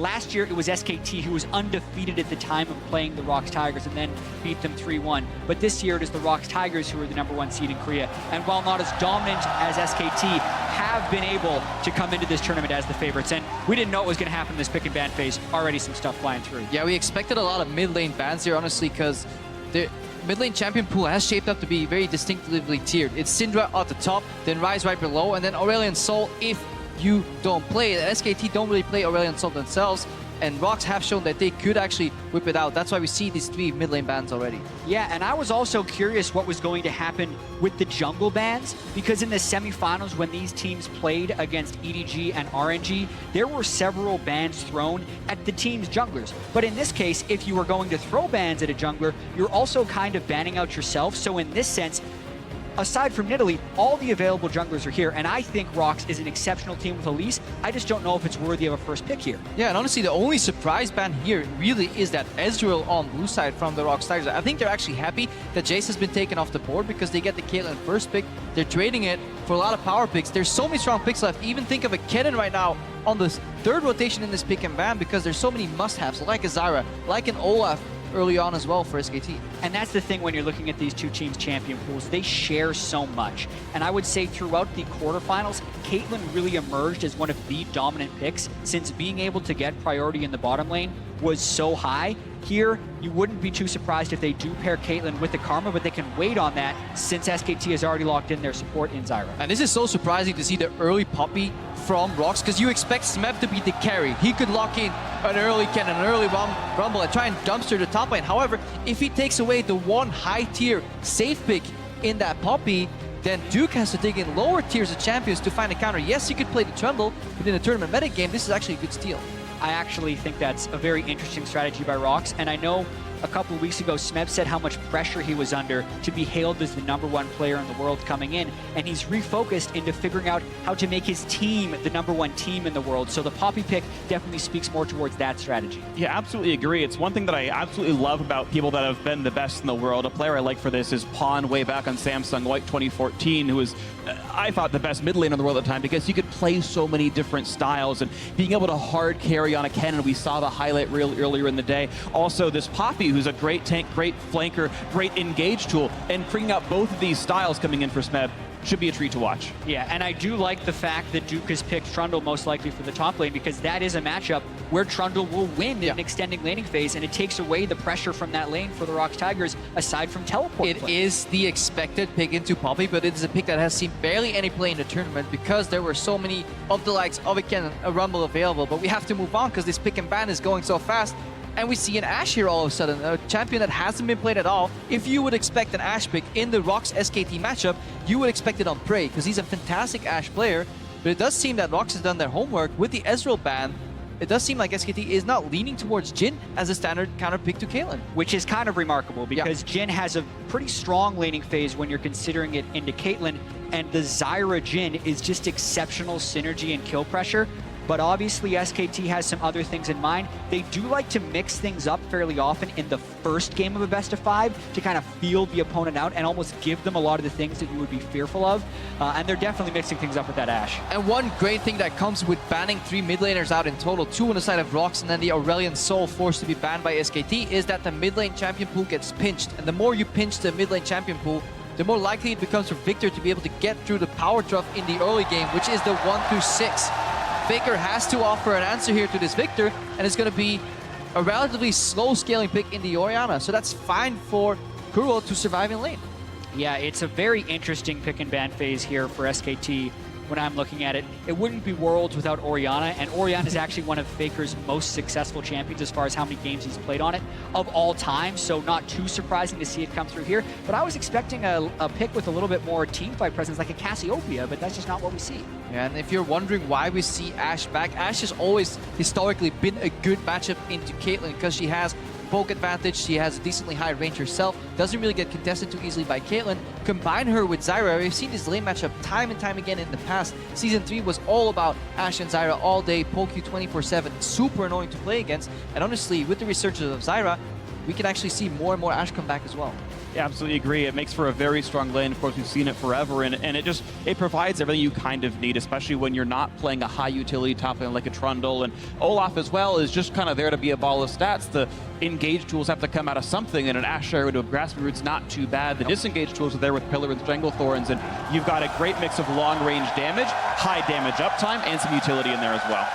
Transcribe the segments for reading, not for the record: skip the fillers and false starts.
Last year, it was SKT who was undefeated at the time of playing the ROX Tigers and then beat them 3-1. But this year, it is the ROX Tigers who are the #1 seed in Korea. And while not as dominant as SKT, have been able to come into this tournament as the favorites. And we didn't know what was going to happen in this pick and ban phase. Already some stuff flying through. Yeah, we expected a lot of mid lane bans here, honestly, because the mid lane champion pool has shaped up to be very distinctively tiered. It's Syndra at the top, then Ryze right below, and then Aurelion Sol if you don't play it. SKT don't really play Aurelion Sol themselves, and ROX have shown that they could actually whip it out. That's why we see these 3 mid lane bans already. Yeah, and I was also curious what was going to happen with the jungle bans, because in the semifinals when these teams played against EDG and RNG, there were several bans thrown at the team's junglers. But in this case, if you were going to throw bans at a jungler, you're also kind of banning out yourself. So in this sense, aside from Nidalee, all the available junglers are here, and I think ROX is an exceptional team with Elise. I just don't know if it's worthy of a first pick here. Yeah, and honestly, the only surprise ban here really is that Ezreal on blue side from the ROX Tigers. I think they're actually happy that Jace has been taken off the board because they get the Caitlyn first pick. They're trading it for a lot of power picks. There's so many strong picks left. Even think of a Kennen right now on the 3rd rotation in this pick and ban because there's so many must-haves, like a Zyra, like an Olaf, early on as well for SKT. And that's the thing when you're looking at these two teams' champion pools. They share so much. And I would say throughout the quarterfinals, Caitlyn really emerged as one of the dominant picks since being able to get priority in the bottom lane was so high. Here, you wouldn't be too surprised if they do pair Caitlyn with the Karma, but they can wait on that since SKT has already locked in their support in Zyra. And this is so surprising to see the early Poppy from ROX, because you expect Smeb to be the carry. He could lock in an early cannon, an early rumble, and try and dumpster the top lane. However, if he takes away the one high-tier safe pick in that Poppy, then Duke has to dig in lower tiers of champions to find a counter. Yes, he could play the Trundle, but in a tournament metagame, this is actually a good steal. I actually think that's a very interesting strategy by ROX, and I know a couple of weeks ago, Smeb said how much pressure he was under to be hailed as the #1 player in the world coming in, and he's refocused into figuring out how to make his team the #1 team in the world. So the Poppy pick definitely speaks more towards that strategy. Yeah, absolutely agree. It's one thing that I absolutely love about people that have been the best in the world. A player I like for this is Pawn way back on Samsung White 2014, who was, I thought, the best mid laner in the world at the time because he could play so many different styles and being able to hard carry on a cannon. We saw the highlight reel earlier in the day. Also, this Poppy, who's a great tank, great flanker, great engage tool, and bringing out both of these styles coming in for Smeb should be a treat to watch. Yeah, and I do like the fact that Duke has picked Trundle most likely for the top lane because that is a matchup where Trundle will win in an extending laning phase, and it takes away the pressure from that lane for the ROX Tigers aside from teleport. It is the expected pick into Poppy, but it is a pick that has seen barely any play in the tournament because there were so many of the likes of a Rumble available. But we have to move on because this pick and ban is going so fast. And we see an Ashe here all of a sudden, a champion that hasn't been played at all. If you would expect an Ashe pick in the ROX SKT matchup, you would expect it on Prey, because he's a fantastic Ashe player. But it does seem that ROX has done their homework with the Ezreal ban. It does seem like SKT is not leaning towards Jhin as a standard counter pick to Caitlyn. Which is kind of remarkable, because Jhin has a pretty strong laning phase when you're considering it into Caitlyn, and the Zyra Jhin is just exceptional synergy and kill pressure. But obviously SKT has some other things in mind. They do like to mix things up fairly often in the first game of a best-of-5 to kind of feel the opponent out and almost give them a lot of the things that you would be fearful of. And they're definitely mixing things up with that Ashe. And one great thing that comes with banning 3 mid laners out in total, 2 on the side of ROX and then the Aurelion Sol forced to be banned by SKT, is that the mid lane champion pool gets pinched. And the more you pinch the mid lane champion pool, the more likely it becomes for Victor to be able to get through the power trough in the early game, which is the 1 through 6. Faker has to offer an answer here to this Victor, and it's going to be a relatively slow scaling pick in the Orianna. So that's fine for Kuro to survive in lane. Yeah, it's a very interesting pick and ban phase here for SKT when I'm looking at it. It wouldn't be Worlds without Orianna, and Orianna is actually one of Faker's most successful champions as far as how many games he's played on it of all time, so not too surprising to see it come through here. But I was expecting a pick with a little bit more teamfight presence like a Cassiopeia, but that's just not what we see. Yeah, and if you're wondering why we see Ashe back, Ashe has always historically been a good matchup into Caitlyn because she has poke advantage, she has a decently high range herself, doesn't really get contested too easily by Caitlyn. Combine her with Zyra, we've seen this lane matchup time and time again in the past. Season 3 was all about Ashe and Zyra all day, poke you 24/7, super annoying to play against. And honestly, with the resurgence of Zyra, we can actually see more and more Ashe come back as well. Absolutely agree. It makes for a very strong lane. Of course, we've seen it forever, and it provides everything you kind of need, especially when you're not playing a high utility top lane like a Trundle. And Olaf as well is just kind of there to be a ball of stats. The engage tools have to come out of something, and an Asher into a Grasping Root's not too bad. The disengage tools are there with Pillar and Strangle Thorns, and you've got a great mix of long range damage, high damage uptime, and some utility in there as well.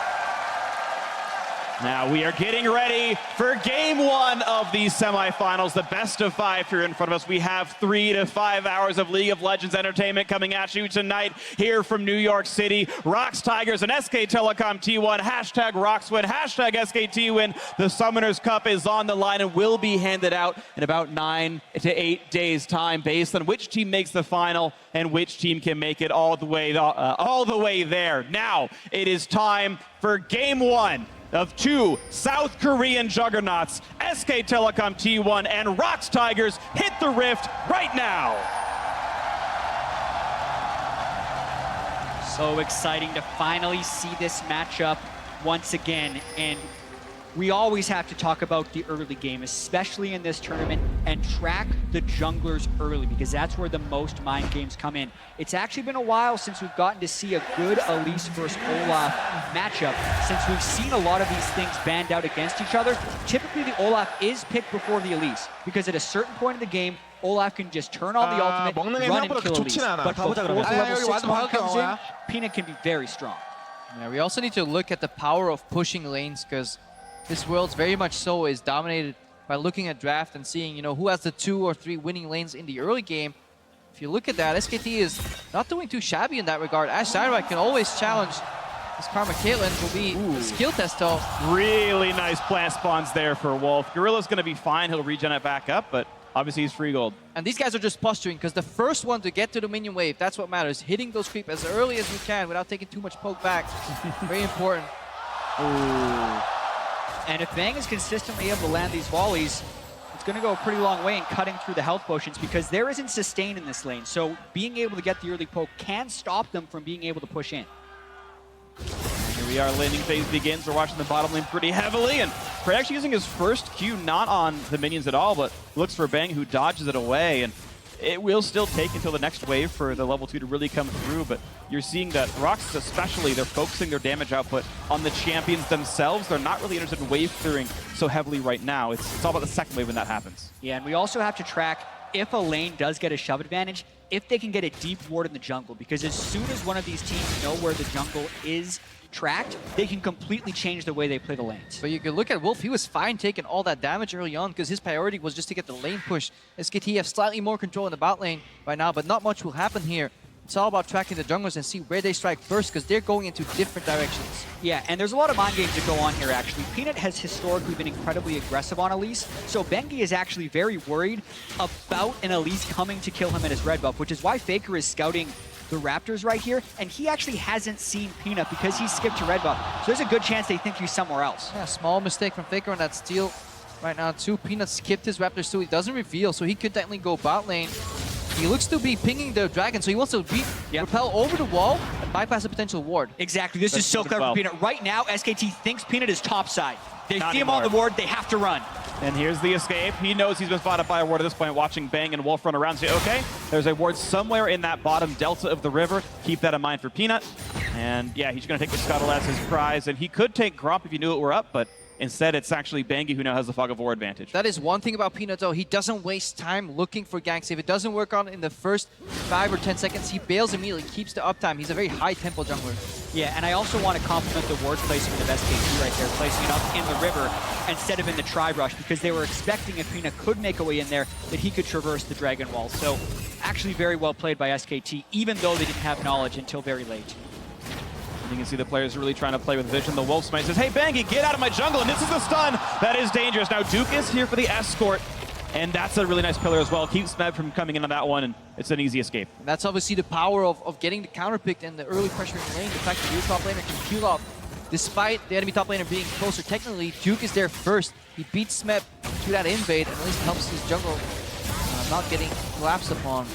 Now we are getting ready for game 1 of these semifinals, the best of 5 here in front of us. We have 3 to 5 hours of League of Legends entertainment coming at you tonight here from New York City. ROX Tigers and SK Telecom T1, hashtag ROX win, hashtag SKT win. The Summoners Cup is on the line and will be handed out in about 9 to 8 days time based on which team makes the final and which team can make it all the way there. Now it is time for game 1 of 2 South Korean juggernauts, SK Telecom T1 and ROX Tigers. Hit the rift right now. So exciting to finally see this matchup once again. And we always have to talk about the early game, especially in this tournament, and track the junglers early, because that's where the most mind games come in. It's actually been a while since we've gotten to see a good Elise versus Olaf matchup, since we've seen a lot of these things band out against each other. Typically, the Olaf is picked before the Elise, because at a certain point in the game, Olaf can just turn on the ultimate, run and kill Elise. But before the level 6 one comes in, Peanut can be very strong. Yeah, we also need to look at the power of pushing lanes, because this world's very much so is dominated by looking at draft and seeing, who has the 2 or 3 winning lanes in the early game. If you look at that, SKT is not doing too shabby in that regard. Ash Dynamite can always challenge this Karma Caitlyn. Will be a skill test though. Really nice plant spawns there for Wolf. Gorilla's going to be fine. He'll regen it back up, but obviously he's free gold. And these guys are just posturing, because the first one to get to the minion wave, that's what matters. Hitting those creep as early as we can without taking too much poke back. Very important. Ooh. And if Bang is consistently able to land these volleys, it's going to go a pretty long way in cutting through the health potions, because there isn't sustain in this lane. So being able to get the early poke can stop them from being able to push in. Here we are, laning phase begins. We're watching the bottom lane pretty heavily, and Prey actually using his first Q not on the minions at all, but looks for Bang, who dodges it away. And it will still take until the next wave for the level 2 to really come through, but you're seeing that ROX especially, they're focusing their damage output on the champions themselves. They're not really interested in wave clearing so heavily right now. It's all about the second wave when that happens. Yeah, and we also have to track if a lane does get a shove advantage, if they can get a deep ward in the jungle, because as soon as one of these teams know where the jungle is tracked, they can completely change the way they play the lanes. But you can look at Wolf, he was fine taking all that damage early on, because his priority was just to get the lane push. SKT have slightly more control in the bot lane right now, but not much will happen here. It's all about tracking the junglers and see where they strike first, because they're going into different directions. Yeah, and there's a lot of mind games that go on here, actually. Peanut has historically been incredibly aggressive on Elise, so Bengi is actually very worried about an Elise coming to kill him at his red buff, which is why Faker is scouting the Raptors right here, and he actually hasn't seen Peanut because he skipped to red buff. So there's a good chance they think he's somewhere else. Yeah, small mistake from Faker on that steal right now too. Peanut skipped his Raptors too. He doesn't reveal, so he could definitely go bot lane. He looks to be pinging the dragon, so he wants to repel over the wall and bypass a potential ward. Exactly. This is so clever for Peanut. Right now, SKT thinks Peanut is topside. They see him on the ward, they have to run. And here's the escape. He knows he's been spotted by a ward at this point, watching Bang and Wolf run around. Say, okay, there's a ward somewhere in that bottom delta of the river. Keep that in mind for Peanut. And yeah, he's going to take the Scuttle as his prize. And he could take Gromp if he knew it were up, but instead, it's actually Bangi who now has the Fog of War advantage. That is one thing about Peanut, though. He doesn't waste time looking for ganks. If it doesn't work on in the first 5 or 10 seconds, he bails immediately, keeps the uptime. He's a very high-tempo jungler. Yeah, and I also want to compliment the ward placement of SKT right there, placing it up in the river instead of in the tri-brush, because they were expecting if Peanut could make a way in there, that he could traverse the Dragon Wall. So actually very well played by SKT, even though they didn't have knowledge until very late. You can see the players really trying to play with vision. The Wolf Smite says, hey, Bangi, get out of my jungle, and this is the stun. That is dangerous. Now Duke is here for the escort, and that's a really nice pillar as well. Keeps Smed from coming in on that one, and it's an easy escape. And that's obviously the power of getting the counter picked and the early pressure in the lane. The fact that your top laner can queue off. Despite the enemy top laner being closer technically, Duke is there first. He beats Smed to that invade, and at least helps his jungle not getting collapsed upon.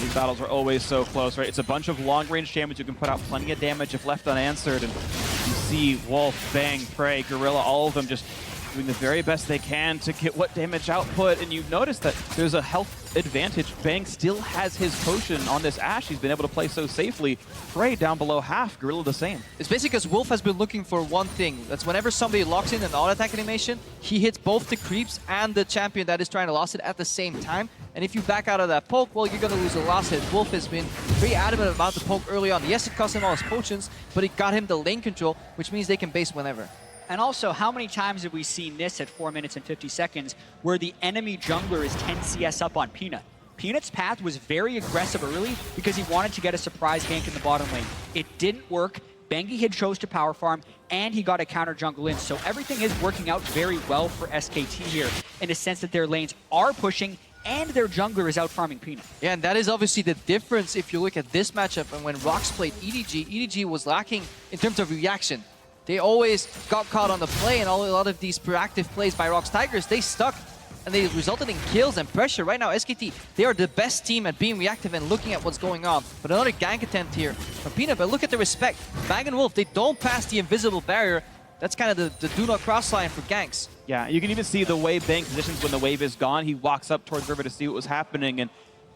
These battles are always so close, right? It's a bunch of long-range champions who can put out plenty of damage if left unanswered. And you see Wolf, Bang, Prey, Gorilla, all of them just doing the very best they can to get what damage output, and you notice that there's a health advantage. Bang still has his potion on this Ashe. He's been able to play so safely. Prey down below half, Gorilla the same. It's basically because Wolf has been looking for one thing. That's whenever somebody locks in an auto-attack animation, he hits both the creeps and the champion that is trying to last it at the same time. And if you back out of that poke, well, you're going to lose the last hit. Wolf has been very adamant about the poke early on. Yes, it cost him all his potions, but it got him the lane control, which means they can base whenever. And also, how many times have we seen this at 4 minutes and 50 seconds where the enemy jungler is 10 CS up on Peanut? Peanut's path was very aggressive early because he wanted to get a surprise gank in the bottom lane. It didn't work. Bengi had chose to power farm, and he got a counter jungle in. So everything is working out very well for SKT here in a sense that their lanes are pushing and their jungler is out farming Peanut. Yeah, and that is obviously the difference if you look at this matchup and when ROX played EDG. EDG was lacking in terms of reaction. They always got caught on the play, and a lot of these proactive plays by ROX Tigers, they stuck, and they resulted in kills and pressure. Right now, SKT, they are the best team at being reactive and looking at what's going on. But another gank attempt here from Peanut, but look at the respect. Bang and Wolf, they don't pass the invisible barrier. That's kind of the do not cross line for ganks. Yeah, you can even see the way Bang positions when the wave is gone. He walks up towards river to see what was happening. And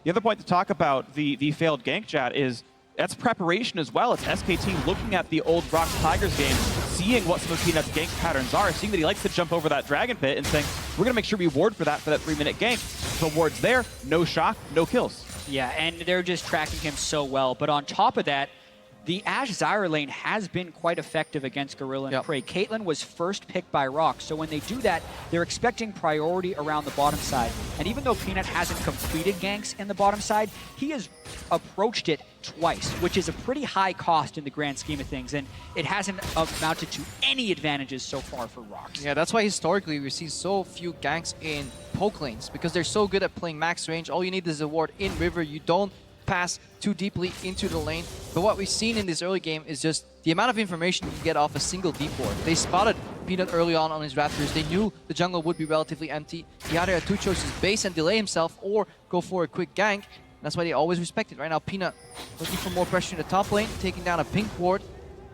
the other point to talk about the failed gank chat is that's preparation as well. It's SKT looking at the old ROX Tigers game, seeing what some of Peanut's gank patterns are, seeing that he likes to jump over that dragon pit and saying, we're going to make sure we ward for that 3-minute gank. The ward's there, no shock, no kills. Yeah, and they're just tracking him so well. But on top of that, the Ashe Zyra lane has been quite effective against Gorilla and Prey. Caitlyn was first picked by ROX, so when they do that, they're expecting priority around the bottom side. And even though Peanut hasn't completed ganks in the bottom side, he has approached it twice, which is a pretty high cost in the grand scheme of things, and it hasn't amounted to any advantages so far for ROX. Yeah, that's why historically we see so few ganks in poke lanes, because they're so good at playing max range. All you need is a ward in river. You don't pass too deeply into the lane. But what we've seen in this early game is just the amount of information you get off a single deep ward. They spotted Peanut early on his Raptors. They knew the jungle would be relatively empty. He either had two choices, base and delay himself, or go for a quick gank. That's why they always respect it. Right now, Peanut looking for more pressure in the top lane, taking down a pink ward.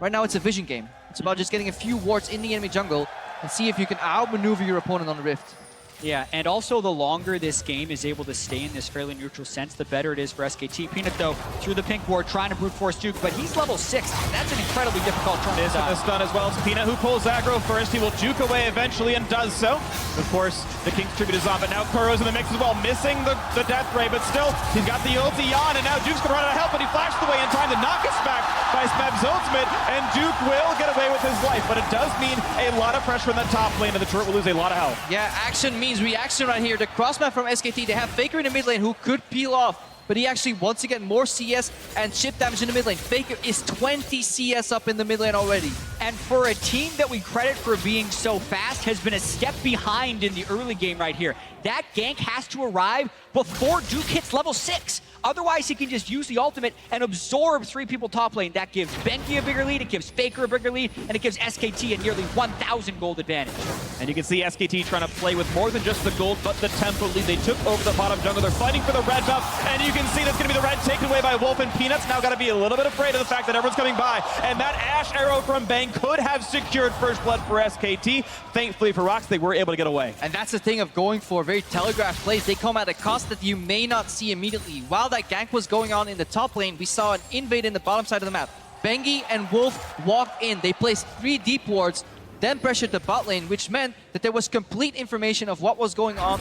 Right now, it's a vision game. It's about just getting a few wards in the enemy jungle and see if you can outmaneuver your opponent on the Rift. Yeah, and also the longer this game is able to stay in this fairly neutral sense, the better it is for SKT. Peanut, though, through the pink ward, trying to brute force Duke, but he's level 6. That's an incredibly difficult turn to die. The stun as well. It's Peanut who pulls aggro first. He will juke away eventually and does so. Of course, the King's Tribute is on, but now Kuro's in the mix as well, missing the death ray, but still, he's got the ulti on, and now Duke's gonna run out of help, but he flashed away in time to knock us back by Smeb's ultimate, and Duke will get away with his life, but it does mean a lot of pressure in the top lane, and the turret will lose a lot of health. Yeah, action means reaction right here. The crossmap from SKT, they have Faker in the mid lane who could peel off, but he actually wants to get more CS and chip damage in the mid lane. Faker is 20 CS up in the mid lane already. And for a team that we credit for being so fast, has been a step behind in the early game right here. That gank has to arrive before Duke hits level 6. Otherwise, he can just use the ultimate and absorb 3 people top lane. That gives Benki a bigger lead, it gives Faker a bigger lead, and it gives SKT a nearly 1,000 gold advantage. And you can see SKT trying to play with more than just the gold, but the tempo lead. They took over the bottom jungle. They're fighting for the red buff, and you can see that's going to be the red taken away by Wolf, and Peanut's now got to be a little bit afraid of the fact that everyone's coming by. And that Ashe arrow from Bang could have secured first blood for SKT. Thankfully for ROX, they were able to get away. And that's the thing of going for very telegraphed plays. They come at a cost that you may not see immediately. While that gank was going on in the top lane, we saw an invade in the bottom side of the map. Bengi and Wolf walked in. They placed 3 deep wards, then pressured the bot lane, which meant that there was complete information of what was going on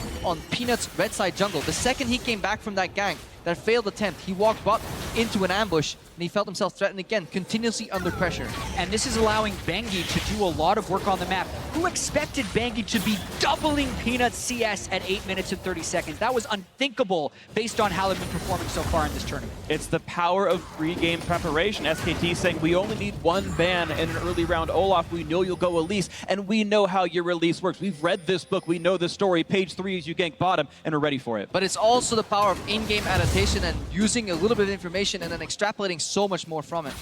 Peanut's red side jungle. The second he came back from that gank, that failed attempt, he walked bot into an ambush, and he felt himself threatened again, continuously under pressure. And this is allowing Bengi to do a lot of work on the map. Who expected Bengi to be doubling Peanut's CS at 8 minutes and 30 seconds? That was unthinkable based on how they've been performing so far in this tournament. It's the power of pre-game preparation. SKT saying, we only need 1 ban in an early round Olaf. We know you'll go Elise, and we know how your release works. We've read this book. We know the story. Page 3 is you gank bottom, and we're ready for it. But it's also the power of in-game adaptation and using a little bit of information and then extrapolating so much more from it.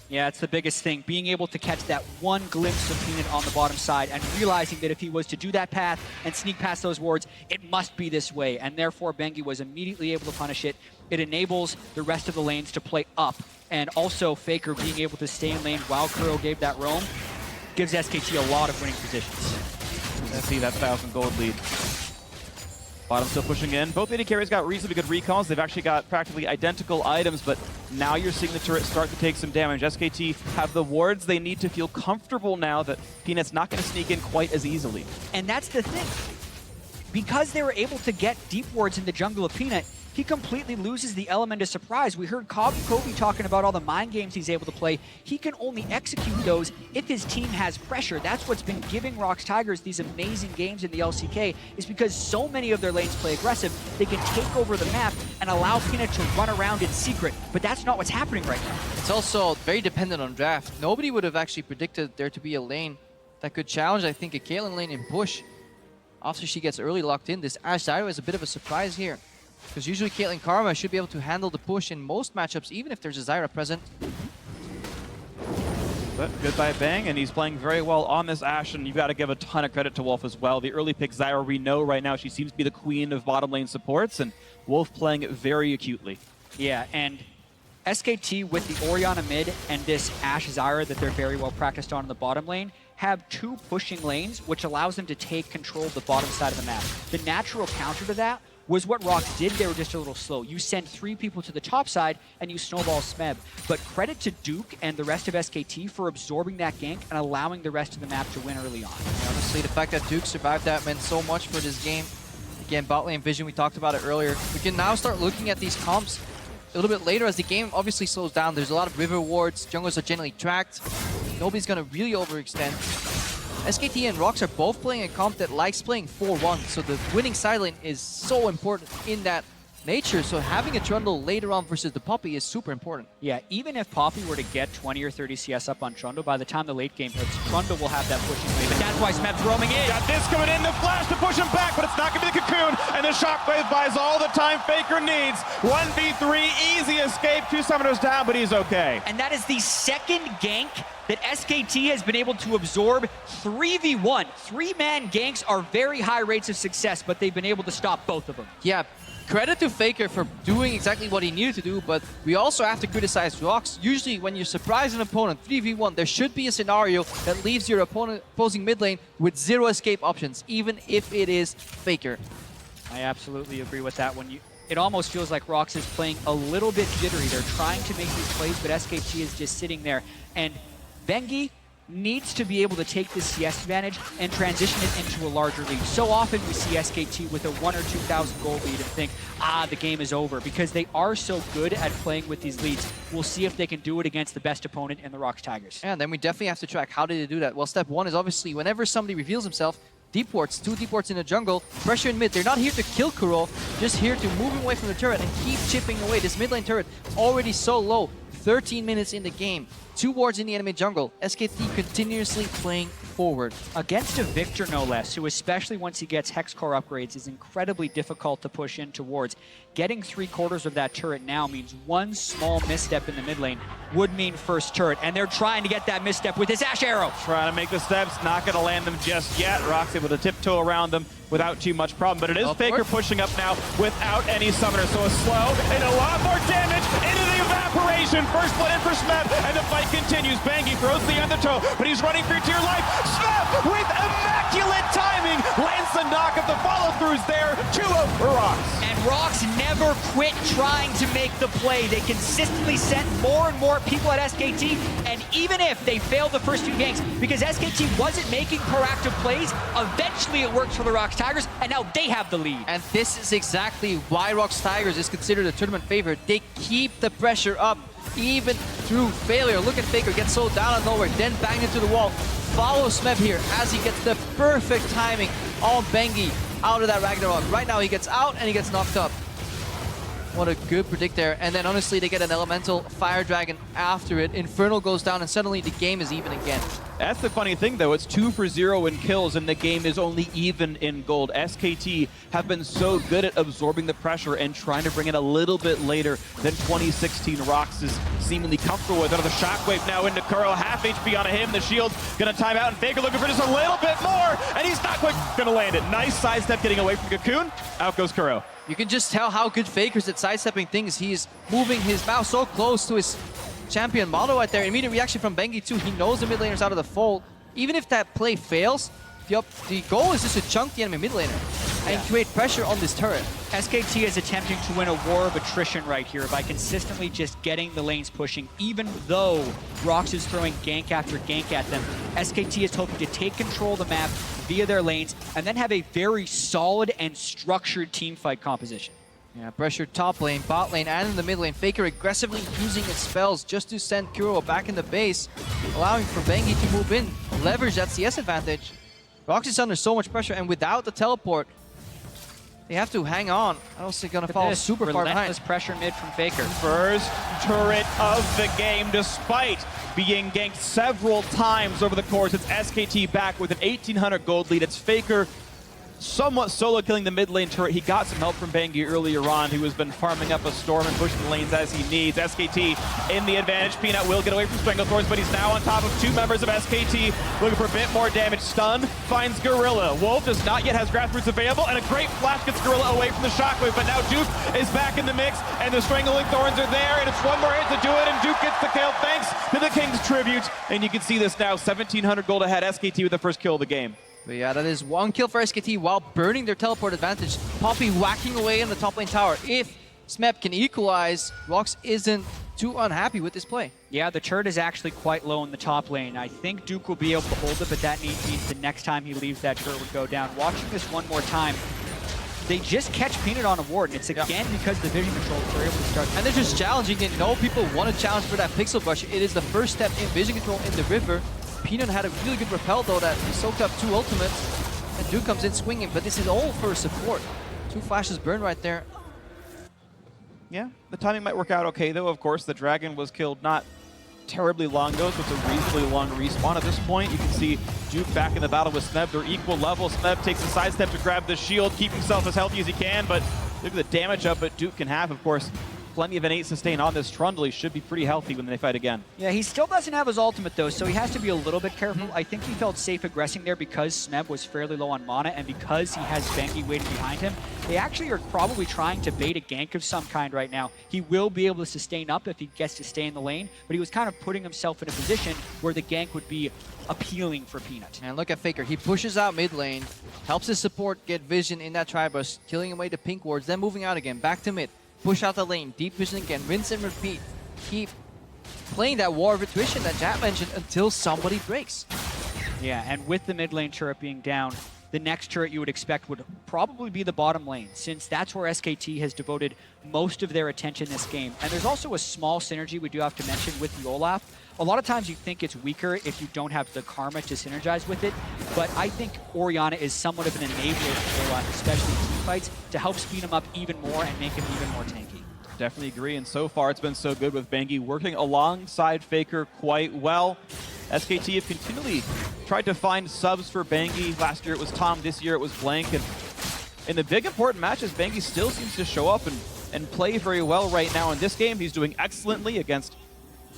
Yeah, it's the biggest thing. Being able to catch that one glimpse of Peanut on the bottom side and realizing that if he was to do that path and sneak past those wards, it must be this way. And therefore, Bengi was immediately able to punish it. It enables the rest of the lanes to play up. And also, Faker being able to stay in lane while Kuro gave that roam gives SKT a lot of winning positions. Let's see that 1,000 gold lead. Bottom still pushing in. Both AD carries got reasonably good recalls. They've actually got practically identical items, but now you're seeing the turret start to take some damage. SKT have the wards they need to feel comfortable now that Peanut's not going to sneak in quite as easily. And that's the thing. Because they were able to get deep wards in the jungle of Peanut, he completely loses the element of surprise. We heard Kobe talking about all the mind games he's able to play. He can only execute those if his team has pressure. That's what's been giving ROX Tigers these amazing games in the LCK, is because so many of their lanes play aggressive, they can take over the map and allow Peanut to run around in secret. But that's not what's happening right now. It's also very dependent on draft. Nobody would have actually predicted there to be a lane that could challenge, I think, a Caitlyn lane in push. After she gets early locked in, this Ashe Zyra is a bit of a surprise here. Because usually Caitlyn Karma should be able to handle the push in most matchups, even if there's a Zyra present. But goodbye Bang, and he's playing very well on this Ashe, and you've got to give a ton of credit to Wolf as well. The early pick Zyra, we know right now she seems to be the queen of bottom lane supports, and Wolf playing it very acutely. Yeah, and SKT with the Orianna mid and this Ashe Zyra that they're very well practiced on in the bottom lane have two pushing lanes, which allows them to take control of the bottom side of the map. The natural counter to that was what ROX did. They were just a little slow. You send 3 people to the top side and you snowball Smeb. But credit to Duke and the rest of SKT for absorbing that gank and allowing the rest of the map to win early on. Honestly, the fact that Duke survived that meant so much for this game. Again, bot lane vision, we talked about it earlier. We can now start looking at these comps a little bit later as the game obviously slows down. There's a lot of river wards. Junglers are generally tracked. Nobody's going to really overextend. SKT and ROX are both playing a comp that likes playing 4-1, so the winning side lane is so important in that nature. So having a Trundle later on versus the Poppy is super important. Yeah, even if Poppy were to get 20 or 30 CS up on Trundle, by the time the late game hits, Trundle will have that pushing wave. But that's why Smeb's roaming in. Got this coming in, the flash to push him back, but it's not going to be the cocoon, and the shockwave buys all the time Faker needs. 1v3, easy escape, 2 summoners down, but he's okay. And that is the second gank that SKT has been able to absorb. 3v1. 3-man ganks are very high rates of success, but they've been able to stop both of them. Yeah, credit to Faker for doing exactly what he needed to do, but we also have to criticize ROX. Usually when you surprise an opponent 3v1, there should be a scenario that leaves your opposing mid lane with 0 escape options, even if it is Faker. I absolutely agree with that one. It almost feels like ROX is playing a little bit jittery. They're trying to make these plays, but SKT is just sitting there. And Bengi needs to be able to take this CS advantage and transition it into a larger lead. So often we see SKT with a 1,000 or 2,000 gold lead and think, the game is over, because they are so good at playing with these leads. We'll see if they can do it against the best opponent in the ROX Tigers. And then we definitely have to track how did they do that. Well, step 1 is obviously whenever somebody reveals himself, deep wards, 2 deep wards in the jungle, pressure in mid. They're not here to kill Kuro, just here to move him away from the turret and keep chipping away. This mid lane turret already so low, 13 minutes in the game. 2 wards in the enemy jungle. SKT continuously playing forward. Against a Victor, no less, who especially once he gets Hex Core upgrades is incredibly difficult to push in towards. Getting 3/4 of that turret now means one small misstep in the mid lane would mean first turret, and they're trying to get that misstep with this Ashe Arrow. Trying to make the steps, not going to land them just yet. ROX able to tiptoe around them without too much problem, but it is Faker pushing up now without any summoner, so a slow and a lot more damage into the evaporation. First blood in for Smeb, and the fight continues. Bangy throws the undertow, but he's running for dear life. Smeb with immaculate timing lands the knock of the follow-throughs there. 2-0 for ROX. And ROX never quit trying to make the play. They consistently sent more and more people at SKT, and even if they failed the first 2 ganks, because SKT wasn't making proactive plays, eventually it worked for the ROX Tigers, and now they have the lead. And this is exactly why ROX Tigers is considered a tournament favorite. They keep the pressure up even through failure. Look at Faker, get sold down and nowhere, then bang into the wall. Follow Smeb here as he gets the perfect timing on Bengi out of that Ragnarok. Right now he gets out and he gets knocked up. What a good predict there. And then honestly, they get an elemental fire dragon after it. Infernal goes down and suddenly the game is even again. That's the funny thing though, it's 2 for 0 in kills and the game is only even in gold. SKT have been so good at absorbing the pressure and trying to bring it a little bit later than 2016 ROX is seemingly comfortable with. Another shockwave now into Kuro, half HP on him, the shield's gonna time out and Faker looking for just a little bit more, and he's not quite gonna land it. Nice sidestep getting away from Cocoon, out goes Kuro. You can just tell how good Faker's at sidestepping things. He's moving his mouse so close to his champion model right there. Immediate reaction from Bengi too. He knows the mid laner's out of the fold. Even if that play fails, The goal is just to chunk the enemy mid laner and create pressure on this turret. SKT is attempting to win a war of attrition right here by consistently just getting the lanes pushing, even though ROX is throwing gank after gank at them. SKT is hoping to take control of the map via their lanes and then have a very solid and structured teamfight composition. Yeah, pressure top lane, bot lane, and in the mid lane. Faker aggressively using its spells just to send Kuro back in the base, allowing for Bengi to move in, leverage that CS advantage. ROX is under so much pressure, and without the teleport, they have to hang on. I don't think they're gonna fall super far behind. Relentless pressure mid from Faker. First turret of the game, despite being ganked several times over the course. It's SKT back with an 1,800 gold lead. It's Faker somewhat solo killing the mid lane turret. He got some help from Bengi earlier on, who has been farming up a storm and pushing the lanes as he needs. SKT in the advantage. Peanut will get away from Stranglethorns, but he's now on top of two members of SKT, looking for a bit more damage. Stun finds Gorilla. Wolf does not yet has Grasp Roots available, and a great flash gets Gorilla away from the Shockwave, but now Duke is back in the mix, and the Strangling Thorns are there, and it's one more hit to do it, and Duke gets the kill thanks to the King's Tribute. And you can see this now, 1,700 gold ahead, SKT with the first kill of the game. But yeah, that is one kill for SKT while burning their teleport advantage. Poppy whacking away in the top lane tower. If Smeb can equalize, ROX isn't too unhappy with this play. Yeah, the turret is actually quite low in the top lane. I think Duke will be able to hold it, but that means the next time he leaves, that turret would go down. Watching this one more time, they just catch Peanut on a ward, and it's again because the vision controls are able to start. And they're just challenging it. No people want to challenge for that pixel brush. It is the first step in vision control in the river. Peanut had a really good repel though that he soaked up 2 ultimates, and Duke comes in swinging, but this is all for support. 2 flashes burned right there. Yeah, the timing might work out okay though. Of course, the dragon was killed not terribly long ago, so it's a reasonably long respawn at this point. You can see Duke back in the battle with Smeb. They're equal level. Smeb takes a sidestep to grab the shield, keep himself as healthy as he can, but look at the damage up that Duke can have. Of course, plenty of an 8 sustain on this Trundle. He should be pretty healthy when they fight again. Yeah, he still doesn't have his ultimate though, so he has to be a little bit careful. I think he felt safe aggressing there because Smeb was fairly low on mana, and because he has Bengi waiting behind him. They actually are probably trying to bait a gank of some kind right now. He will be able to sustain up if he gets to stay in the lane, but he was kind of putting himself in a position where the gank would be appealing for Peanut. And look at Faker. He pushes out mid lane, helps his support get vision in that Tribus, killing away the pink wards, then moving out again, back to mid. Push out the lane, deep vision again, rinse and repeat. Keep playing that war of attrition that Jat mentioned until somebody breaks. Yeah, and with the mid lane turret being down, the next turret you would expect would probably be the bottom lane, since that's where SKT has devoted most of their attention this game. And there's also a small synergy we do have to mention with the Olaf. A lot of times you think it's weaker if you don't have the Karma to synergize with it, but I think Orianna is somewhat of an enabler for Olaf, especially in team fights, to help speed him up even more and make him even more tanky. Definitely agree, and so far it's been so good with Bengi working alongside Faker quite well. SKT have continually tried to find subs for Bengi. Last year it was Tom, this year it was Blank, and in the big important matches, Bengi still seems to show up and play very well right now. In this game, he's doing excellently against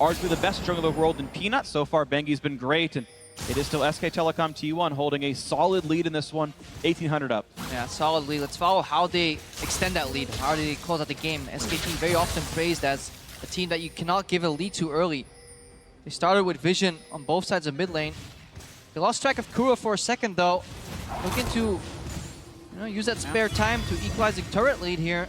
arguably the best jungler in the world in Peanut. So far, Bengi's been great, and it is still SK Telecom T1 holding a solid lead in this one, 1,800 up. Yeah, solid lead. Let's follow how they extend that lead. How do they close out the game? SKT very often praised as a team that you cannot give a lead too early. They started with vision on both sides of mid lane. They lost track of Kuro for a second though. Looking to use that spare time to equalize the turret lead here.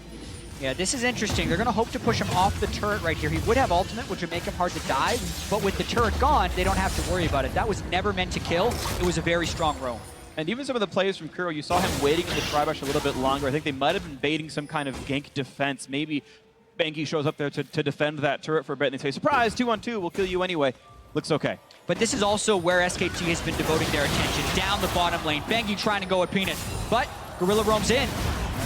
Yeah, this is interesting. They're going to hope to push him off the turret right here. He would have ultimate, which would make him hard to dive, but with the turret gone, they don't have to worry about it. That was never meant to kill. It was a very strong roam. And even some of the plays from Kuro, you saw him waiting in the Tribush a little bit longer. I think they might have been baiting some kind of gank defense. Maybe Bengi shows up there to defend that turret for a bit, and they say, surprise, 2-on-2, we'll kill you anyway. Looks okay. But this is also where SKT has been devoting their attention, down the bottom lane. Bengi trying to go at Peanut, but Gorilla roams in.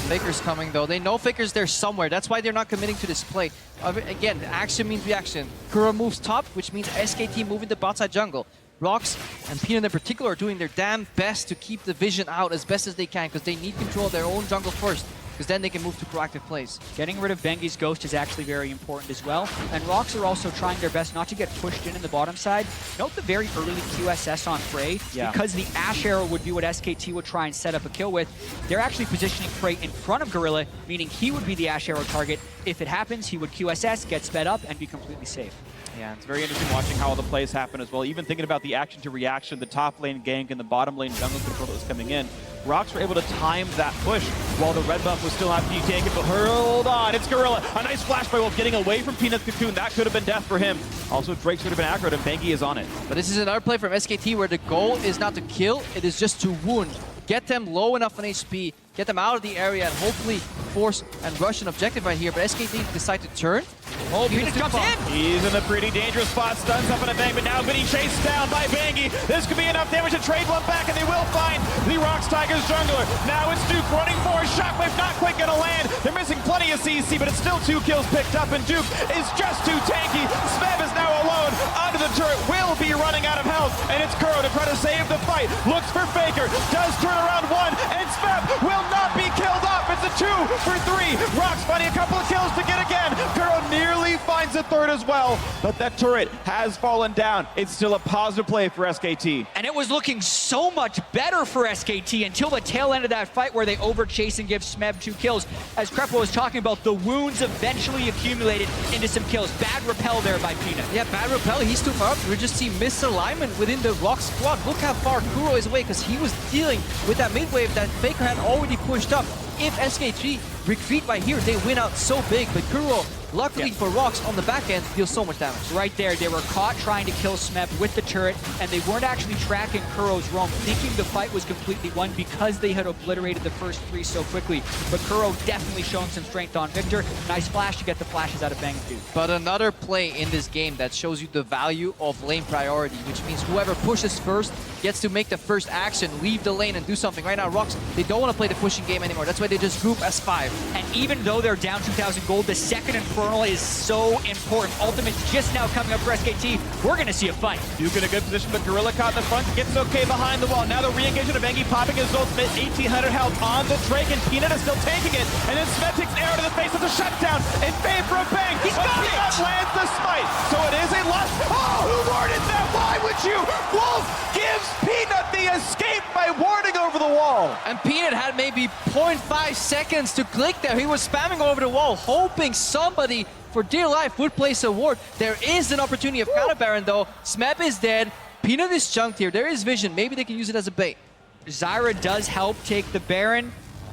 Faker's coming though. They know Faker's there somewhere. That's why they're not committing to this play. Again, action means reaction. Kuro moves top, which means SKT moving the bot side jungle. ROX and Peanut in particular are doing their damn best to keep the vision out as best as they can, because they need control of their own jungle first, because then they can move to proactive plays. Getting rid of Bengi's Ghost is actually very important as well. And ROX are also trying their best not to get pushed in the bottom side. Note the very early QSS on Frey, because the Ash Arrow would be what SKT would try and set up a kill with. They're actually positioning Frey in front of Gorilla, meaning he would be the Ash Arrow target. If it happens, he would QSS, get sped up, and be completely safe. Yeah, it's very interesting watching how all the plays happen as well. Even thinking about the action to reaction, the top lane gank and the bottom lane jungle control that was coming in. ROX were able to time that push while the red buff was still after you take it, but hold on, it's Gorilla. A nice flash by Wolf getting away from Peanut's cocoon. That could have been death for him. Also, Drake should have been aggroed and Banky is on it. But this is another play from SKT where the goal is not to kill, it is just to wound. Get them low enough on HP, get them out of the area, and hopefully force and rush an objective right here. But SKT decide to turn. Oh, Peanut jumps in! He's in a pretty dangerous spot, stuns up in a bang, but now getting chased down by Bangy. This could be enough damage to trade one back, and they will find the ROX Tigers jungler. Now it's Duke running for a shockwave, not quite gonna land. They're missing plenty of CC, but it's still 2 kills picked up, and Duke is just too tanky. Smeb is now alone under the turret, will be running out of health, and it's Kuro to try to save the fight. Looks for Faker, does turn around 1, and Smeb will not be killed off. It's a 2 for 3. ROX finding a couple of kills to get again. Kuro nearly finds a third as well, but that turret has fallen down. It's still a positive play for SKT. And it was looking so much better for SKT until the tail end of that fight where they overchase and give Smeb 2 kills. As Krepo was talking about, the wounds eventually accumulated into some kills. Bad repel there by Peanut. Yeah, bad repel, he's too far up. We just see misalignment within the ROX squad. Look how far Kuro is away, because he was dealing with that mid wave that Faker had already pushed up. If SKT retreat right here, they win out so big, but Kuro, luckily for ROX, on the back end, deals so much damage. Right there, they were caught trying to kill Smeb with the turret, and they weren't actually tracking Kuro's roam, thinking the fight was completely won because they had obliterated the first 3 so quickly. But Kuro definitely showing some strength on Victor. Nice flash to get the flashes out of Bang Duke. But another play in this game that shows you the value of lane priority, which means whoever pushes first gets to make the first action, leave the lane and do something. Right now, ROX, they don't want to play the pushing game anymore. That's why they just group as 5. And even though they're down 2,000 gold, the second Infernal is so important. Ultimate's just now coming up for SKT. We're going to see a fight. Duke in a good position, but Gorilla caught in the front, gets okay behind the wall. Now the re-engagement of Engie popping his ultimate, 1,800 health on the Drake, and Peanut is still taking it. And then Smeb takes an arrow to the face of the shutdown in favor of Bang. He's got it! Peanut lands the smite, so it is a loss. Oh, who warded that? Why would you? Wolf gives Peanut the escape by warding over the wall. And Peanut had maybe 0.5 seconds to click there. He was spamming over the wall, hoping somebody for dear life would place a ward. There is an opportunity of counter Baron though. Smeb is dead. Peanut is chunked here. There is vision. Maybe they can use it as a bait. Zyra does help take the Baron,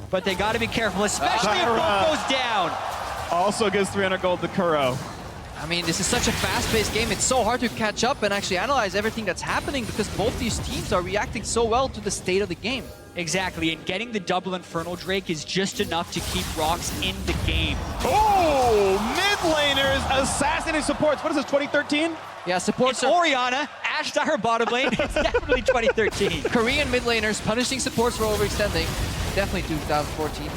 but they got to be careful, especially if both goes down. Also gives 300 gold to Kuro. I mean, this is such a fast-paced game. It's so hard to catch up and actually analyze everything that's happening because both these teams are reacting so well to the state of the game. Exactly, and getting the double Infernal Drake is just enough to keep ROX in the game. Oh, mid laners assassinating supports. What is this, 2013? Yeah, supports It's Orianna, Ashdar bottom lane. It's definitely 2013. Korean mid laners punishing supports for overextending. Definitely 2014.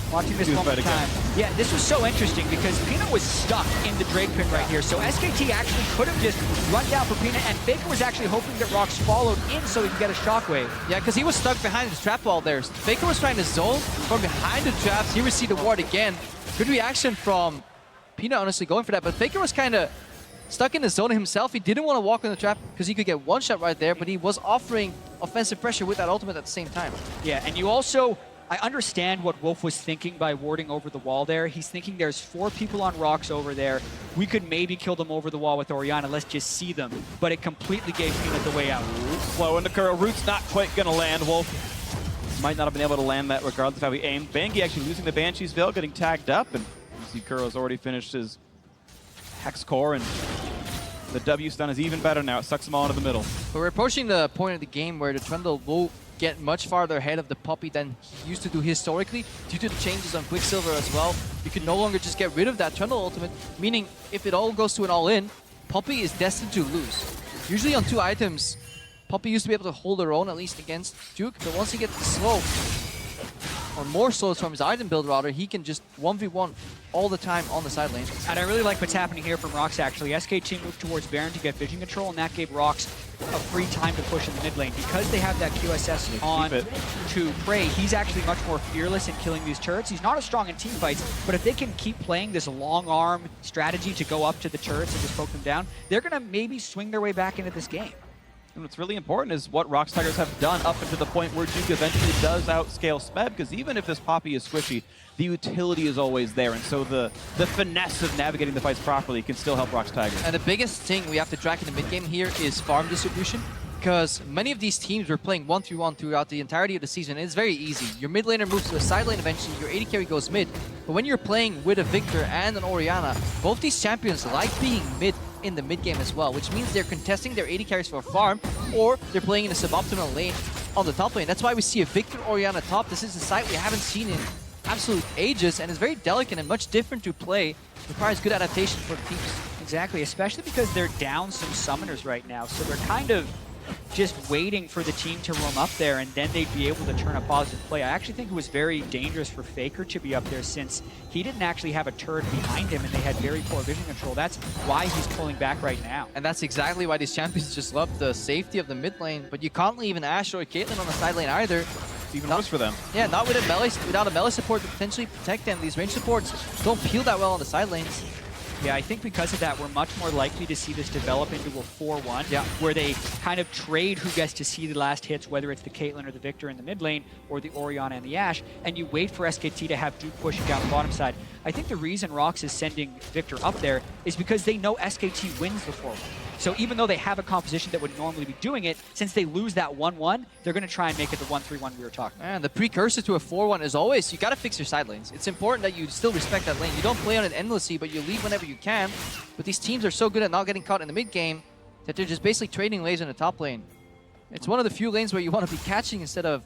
Watching this one more time. Yeah, this was so interesting because Peanut was stuck in the Drake pin right here. So SKT actually could have just run down for Peanut, and Faker was actually hoping that ROX followed in so he could get a shockwave. Yeah, because he was stuck behind the trap wall there. Faker was trying to zone from behind the traps. Here we see the ward again. Good reaction from Peanut, honestly, going for that. But Faker was kind of stuck in the zone himself. He didn't want to walk in the trap because he could get one shot right there, but he was offering offensive pressure with that ultimate at the same time. Yeah, and you also... I understand what Wolf was thinking by warding over the wall there. He's thinking there's 4 people on ROX over there. We could maybe kill them over the wall with Orianna. Let's just see them. But it completely gave Peanut the way out. Slow into Kuro. Root's not quite going to land. Wolf might not have been able to land that regardless of how he aimed. Bangy actually losing the Banshee's Veil, getting tagged up. And you see Kuro's already finished his Hex Core, and the W stun is even better now. It sucks them all into the middle. But we're approaching the point of the game where the Trundle will get much farther ahead of the Puppey than he used to do historically due to the changes on Quicksilver as well. You can no longer just get rid of that Trundle ultimate, meaning if it all goes to an all-in, Puppey is destined to lose. Usually on 2 items, Puppey used to be able to hold their own, at least against Duke, but once he gets the slow, or more slows from his item build rather, he can just 1v1 all the time on the side lane. And I really like what's happening here from ROX actually. SKT moved towards Baron to get vision control, and that gave ROX a free time to push in the mid lane. Because they have that QSS on to Prey, he's actually much more fearless in killing these turrets. He's not as strong in team fights, but if they can keep playing this long arm strategy to go up to the turrets and just poke them down, they're going to maybe swing their way back into this game. And what's really important is what ROX Tigers have done up until the point where Duke eventually does outscale Smeb, because even if this Poppy is squishy, the utility is always there, and so the finesse of navigating the fights properly can still help ROX Tigers. And the biggest thing we have to track in the mid game here is farm distribution, because many of these teams were playing 1-3-1 throughout the entirety of the season, and it's very easy. Your mid laner moves to a side lane eventually, your AD carry goes mid, but when you're playing with a Victor and an Orianna, both these champions like being mid in the mid game as well, which means they're contesting their AD carries for farm, or they're playing in a suboptimal lane on the top lane. That's why we see a Victor Orianna top. This is a sight we haven't seen in absolute ages, and it's very delicate and much different to play. It requires good adaptation for the teams. Exactly, especially because they're down some summoners right now, so they're kind of just waiting for the team to roam up there, and then they'd be able to turn a positive play. I actually think it was very dangerous for Faker to be up there, since he didn't actually have a turret behind him and they had very poor vision control. That's why he's pulling back right now. And that's exactly why these champions just love the safety of the mid lane, but you can't leave an Ashe or a Caitlyn on the side lane either. Even worse for them. Yeah, not with a melee, without a melee support to potentially protect them. These range supports don't peel that well on the side lanes. Yeah, I think because of that, we're much more likely to see this develop into a 4-1, where they kind of trade who gets to see the last hits, whether it's the Caitlyn or the Victor in the mid lane, or the Orianna and the Ashe, and you wait for SKT to have Duke pushing down the bottom side. I think the reason ROX is sending Victor up there is because they know SKT wins the 4-1. So even though they have a composition that would normally be doing it, since they lose that 1-1, they're going to try and make it the 1-3-1 we were talking about. And the precursor to a 4-1 is always, you got to fix your side lanes. It's important that you still respect that lane. You don't play on it endlessly, but you leave whenever you can. But these teams are so good at not getting caught in the mid game that they're just basically trading lanes in the top lane. It's one of the few lanes where you want to be catching instead of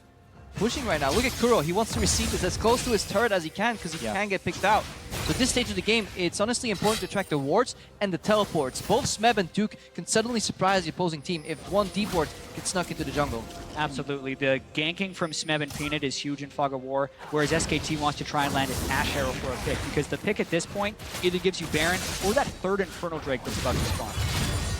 pushing right now. Look at Kuro. He wants to receive this as close to his turret as he can, because he can get picked out. So at this stage of the game, it's honestly important to track the wards and the teleports. Both Smeb and Duke can suddenly surprise the opposing team if one deep ward gets snuck into the jungle. Absolutely. The ganking from Smeb and Peanut is huge in Fog of War, whereas SKT wants to try and land an Ashe Arrow for a pick, because the pick at this point either gives you Baron or that third Infernal Drake that's about to spawn.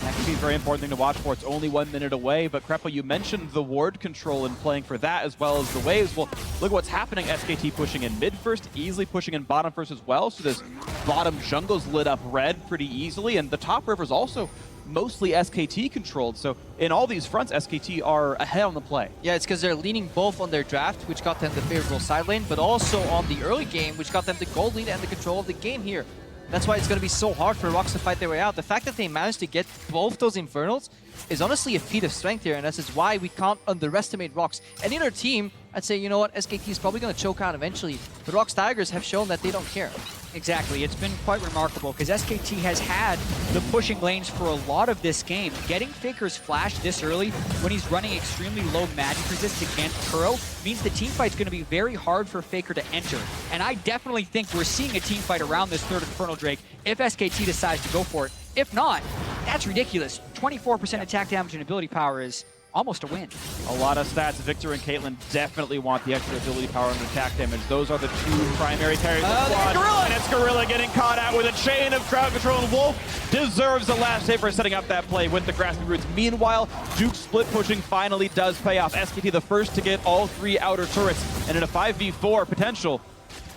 That could be a very important thing to watch for. It's only 1 minute away, but Krepo, you mentioned the ward control and playing for that as well as the waves. Well, look at what's happening. SKT pushing in mid first, easily pushing in bottom first as well. So this bottom jungle's lit up red pretty easily, and the top river's also mostly SKT controlled. So in all these fronts, SKT are ahead on the play. Yeah, it's because they're leaning both on their draft, which got them the favorable side lane, but also on the early game, which got them the gold lead and the control of the game here. That's why it's going to be so hard for ROX to fight their way out. The fact that they managed to get both those Infernals is honestly a feat of strength here, and this is why we can't underestimate ROX. Any other team, I'd say, you know what, SKT is probably going to choke out eventually, but ROX Tigers have shown that they don't care. Exactly. It's been quite remarkable, because SKT has had the pushing lanes for a lot of this game. Getting Faker's flash this early when he's running extremely low magic resist against Kuro means the teamfight's going to be very hard for Faker to enter. And I definitely think we're seeing a teamfight around this third Infernal Drake if SKT decides to go for it. If not, that's ridiculous. 24% attack damage and ability power is almost a win. A lot of stats. Victor and Caitlyn definitely want the extra ability power and attack damage. Those are the two primary carries of the squad. And it's Gorilla getting caught out with a chain of crowd control, and Wolf deserves the last save for setting up that play with the grasping roots. Meanwhile, Duke's split pushing finally does pay off. SKT the first to get all 3 outer turrets, and in a 5v4 potential,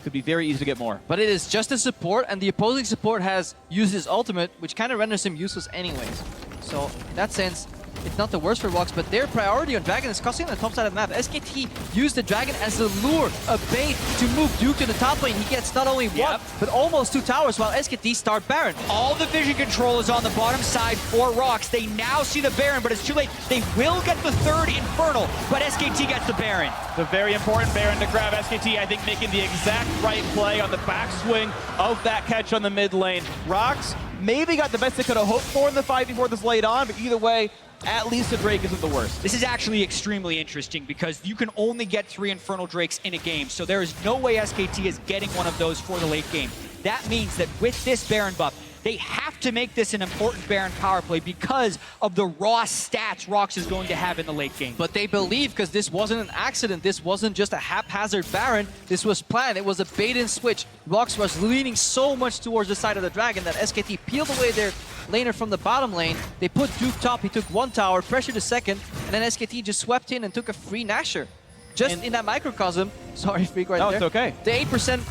could be very easy to get more. But it is just a support, and the opposing support has used his ultimate, which kind of renders him useless anyways. So in that sense, it's not the worst for ROX, but their priority on Dragon is costing on the top side of the map. SKT used the Dragon as a lure, a bait to move Duke to the top lane. He gets not only one, but almost 2 towers, while SKT start Baron. All the vision control is on the bottom side for ROX. They now see the Baron, but it's too late. They will get the third Infernal, but SKT gets the Baron. The very important Baron to grab. SKT, I think, making the exact right play on the backswing of that catch on the mid lane. ROX maybe got the best they could have hoped for in the 5v4 that's laid on, but either way, at least a Drake isn't the worst. This is actually extremely interesting, because you can only get 3 Infernal Drakes in a game, so there is no way SKT is getting one of those for the late game. That means that with this Baron buff, they have to make this an important Baron power play because of the raw stats ROX is going to have in the late game. But they believe, because this wasn't an accident, this wasn't just a haphazard Baron, this was planned, it was a bait and switch. ROX was leaning so much towards the side of the Dragon that SKT peeled away their laner from the bottom lane. They put Duke top, he took 1 tower, pressured the second, and then SKT just swept in and took a free Nasher. Just in that microcosm, sorry Freak right there. No, it's okay. The 8%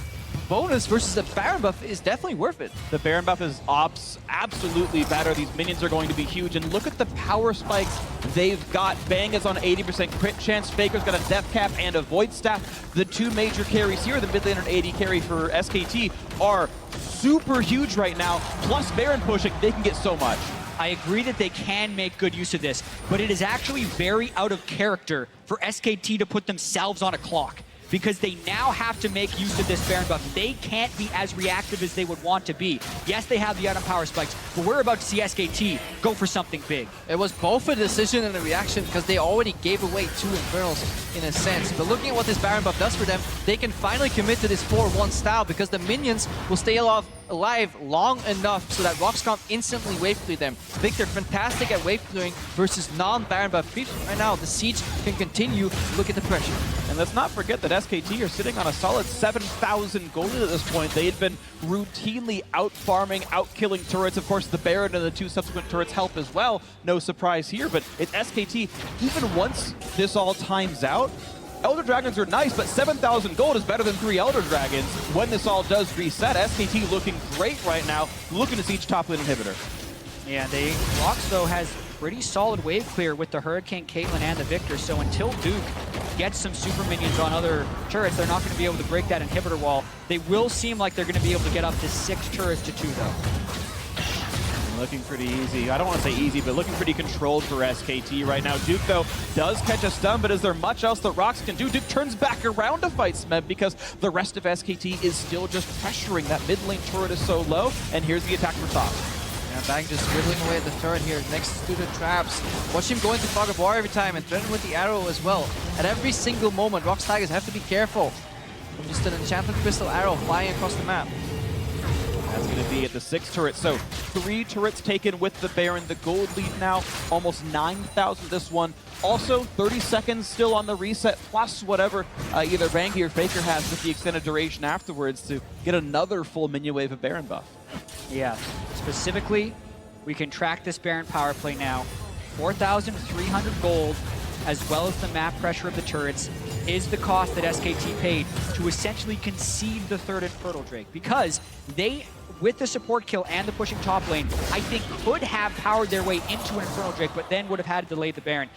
bonus versus the Baron buff is definitely worth it. The Baron buff is absolutely better. These minions are going to be huge. And look at the power spikes they've got. Bang is on 80% crit chance. Faker's got a death cap and a void staff. The two major carries here, the mid laner and AD carry for SKT, are super huge right now. Plus Baron pushing, they can get so much. I agree that they can make good use of this, but it is actually very out of character for SKT to put themselves on a clock, because they now have to make use of this Baron buff. They can't be as reactive as they would want to be. Yes, they have the item power spikes, but we're about to see SKT go for something big. It was both a decision and a reaction because they already gave away 2 Infernals in a sense. But looking at what this Baron buff does for them, they can finally commit to this 4-1 style because the minions will stay alive long enough so that ROX can't instantly wave clear them. Victor, fantastic at wave clearing versus non-Baron buff creeps. Right now, the siege can continue. Look at the pressure. And let's not forget that SKT are sitting on a solid 7,000 gold at this point. They had been routinely out-farming, out-killing turrets. Of course, the Baron and the 2 subsequent turrets help as well. No surprise here, but it's SKT. Even once this all times out, Elder Dragons are nice, but 7,000 gold is better than 3 Elder Dragons. When this all does reset, SKT looking great right now, looking to siege top lane inhibitor. Yeah, ROX, though, has pretty solid wave clear with the Hurricane, Caitlyn, and the Victor, so until Duke gets some super minions on other turrets, they're not going to be able to break that inhibitor wall. They will seem like they're going to be able to get up to 6 turrets to 2, though. Looking pretty easy. I don't want to say easy, but looking pretty controlled for SKT right now. Duke, though, does catch a stun, but is there much else that ROX can do? Duke turns back around to fight Smeb because the rest of SKT is still just pressuring. That mid lane turret is so low, and here's the attack from top. Yeah, Bang just scribbling away at the turret here next to the traps. Watch him go into Fog of War every time and threaten with the arrow as well. At every single moment, ROX Tigers have to be careful. Just an enchanted crystal arrow flying across the map. That's going to be at the 6th turret. So 3 turrets taken with the Baron. The gold lead now, almost 9,000 this one. Also, 30 seconds still on the reset, plus whatever either Bangi or Faker has with the extended duration afterwards to get another full minion wave of Baron buff. Yeah, specifically, we can track this Baron power play now. 4,300 gold, as well as the map pressure of the turrets, is the cost that SKT paid to essentially concede the 3rd Infernal Drake, because they, with the support kill and the pushing top lane, I think could have powered their way into an Infernal Drake, but then would have had to delay the Baron.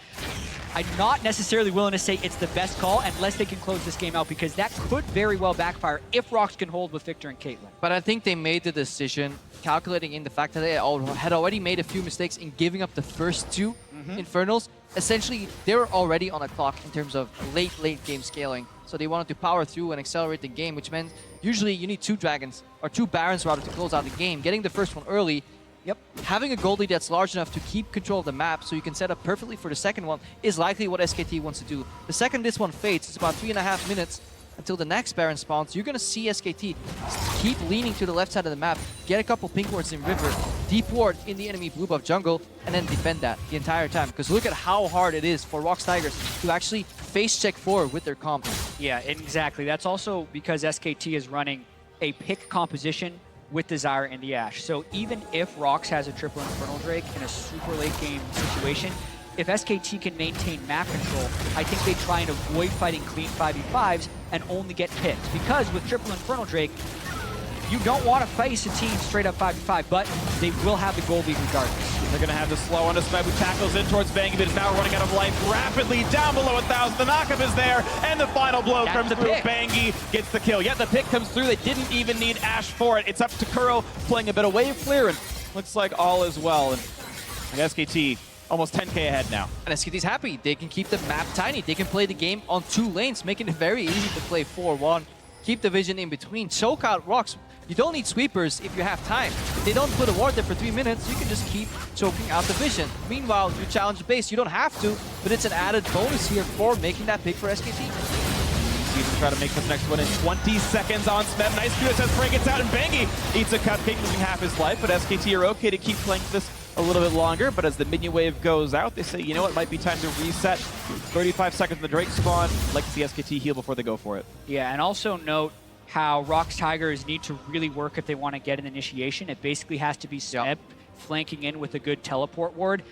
I'm not necessarily willing to say it's the best call unless they can close this game out, because that could very well backfire if ROX can hold with Victor and Caitlyn. But I think they made the decision calculating in the fact that they had already made a few mistakes in giving up the first 2 Infernals. Essentially, they were already on a clock in terms of late game scaling. So they wanted to power through and accelerate the game, which meant usually you need 2 dragons, or 2 barons rather, to close out the game. Getting the first one early, having a gold lead that's large enough to keep control of the map so you can set up perfectly for the second one is likely what SKT wants to do. The second this one fades, it's about 3.5 minutes until the next Baron spawns. You're going to see SKT keep leaning to the left side of the map, get a couple pink wards in river, deep ward in the enemy blue buff jungle, and then defend that the entire time. Because look at how hard it is for ROX Tigers to actually face check forward with their comp. Yeah, exactly. That's also because SKT is running a pick composition with the Zyra and the Ashe. So even if ROX has a triple Infernal Drake in a super late game situation, if SKT can maintain map control, I think they try and avoid fighting clean 5v5s and only get picked. Because with triple Infernal Drake, you don't want to face a team straight up 5v5, but they will have the gold lead regardless. They're going to have the slow on Smeb, who tackles in towards Bangi, but is now running out of life rapidly down below 1,000. The knockup is there, and the final blow comes through. Bangi gets the kill. Yet the pick comes through. They didn't even need Ashe for it. It's up to Kuro playing a bit of wave clear, and looks like all is well. And SKT almost 10k ahead now. And SKT's happy. They can keep the map tiny. They can play the game on 2 lanes, making it very easy to play 4-1. Keep the vision in between. Choke out ROX. You don't need sweepers if you have time. If they don't put a ward there for 3 minutes, you can just keep choking out the vision. Meanwhile, you challenge the base. You don't have to, but it's an added bonus here for making that pick for SKT. Season try to make this next one in 20 seconds on Smeb. Nice QSS spray gets out, and Bangi eats a cupcake, losing half his life, but SKT are okay to keep playing this a little bit longer. But as the minion wave goes out, they say, you know what, it might be time to reset. 35 seconds in the Drake spawn. I'd like to see SKT heal before they go for it. Yeah, and also note how ROX Tigers need to really work if they want to get an initiation. It basically has to be Smeb flanking in with a good teleport ward.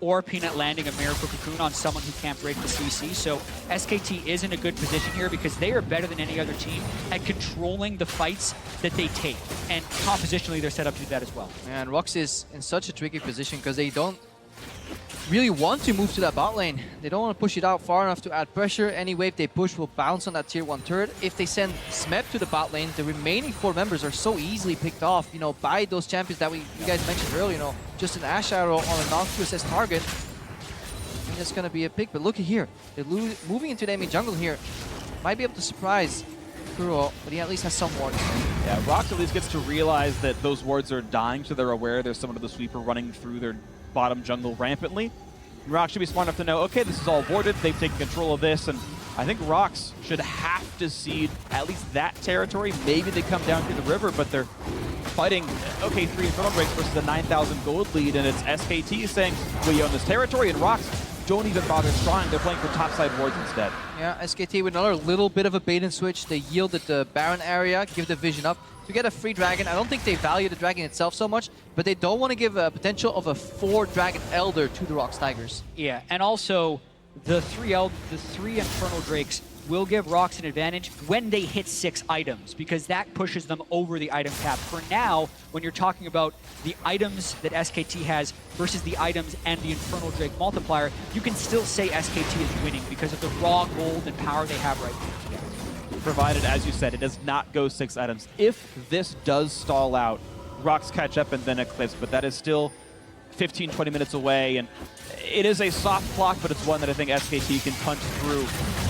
or Peanut landing a Miracle Cocoon on someone who can't break the CC. So SKT is in a good position here because they are better than any other team at controlling the fights that they take. And compositionally, they're set up to do that as well. And ROX is in such a tricky position because they don't really want to move to that bot lane. They don't want to push it out far enough to add pressure. Any wave they push will bounce on that tier 1 turret. If they send Smep to the bot lane, the remaining 4 members are so easily picked off, you know, by those champions that you guys mentioned earlier, you know, just an Ash Arrow on a non-QSS target. I think that's going to be a pick, but look at here. They're moving into the enemy jungle here. Might be able to surprise Kuro, but he at least has some wards. Yeah, ROX at least gets to realize that those wards are dying, so they're aware there's someone to the sweeper running through their bottom jungle rampantly. ROX should be smart enough to know, okay, this is all warded, they've taken control of this, and I think ROX should have to cede at least that territory. Maybe they come down through the river, but they're fighting, okay, 3 Infernal Breaks versus a 9,000 gold lead, and it's SKT saying, we own this territory, and ROX don't even bother trying. They're playing for topside wards instead. Yeah, SKT with another little bit of a bait and switch. They yielded the Baron area, give the vision up to get a free dragon. I don't think they value the dragon itself so much, but they don't want to give a potential of a 4 Dragon Elder to the ROX Tigers. Yeah, and also the three Infernal Drakes will give ROX an advantage when they hit 6 items, because that pushes them over the item cap. For now, when you're talking about the items that SKT has versus the items and the Infernal Drake multiplier, you can still say SKT is winning because of the raw gold and power they have right now. Provided, as you said, it does not go 6 items. If this does stall out, ROX catch up and then Eclipse, but that is still 15, 20 minutes away, and it is a soft clock, but it's one that I think SKT can punch through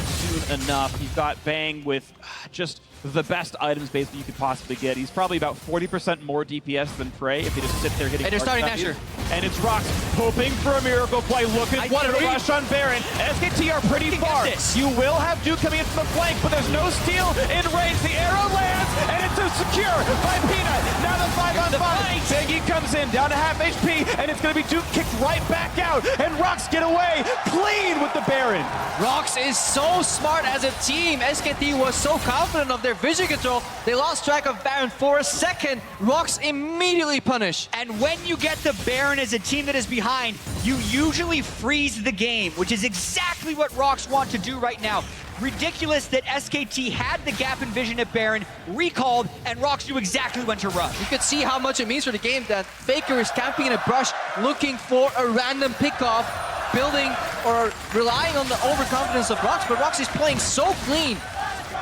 soon enough. You've got Bang with just the best items basically you could possibly get. He's probably about 40% more DPS than Prey if he just sit there hitting. Hey, they're starting Nashor. And it's ROX hoping for a miracle play, looking for a rush on Baron. SKT are pretty far. You will have Duke coming in from the flank, but there's no steal in range. The arrow lands, and it's secure by Peanut. Now the 5-on-5. Bangy comes in, down to half HP, and it's going to be Duke kicked right back out. And ROX get away clean with the Baron. ROX is so smart as a team. SKT was so confident of their vision control. They lost track of Baron for a second. ROX immediately punish. And when you get the Baron as a team that is behind, you usually freeze the game, which is exactly what ROX want to do right now. Ridiculous that SKT had the gap in vision at Baron, recalled, and ROX knew exactly when to rush. You could see how much it means for the game that Faker is camping in a brush, looking for a random pickoff, building or relying on the overconfidence of ROX, but ROX is playing so clean.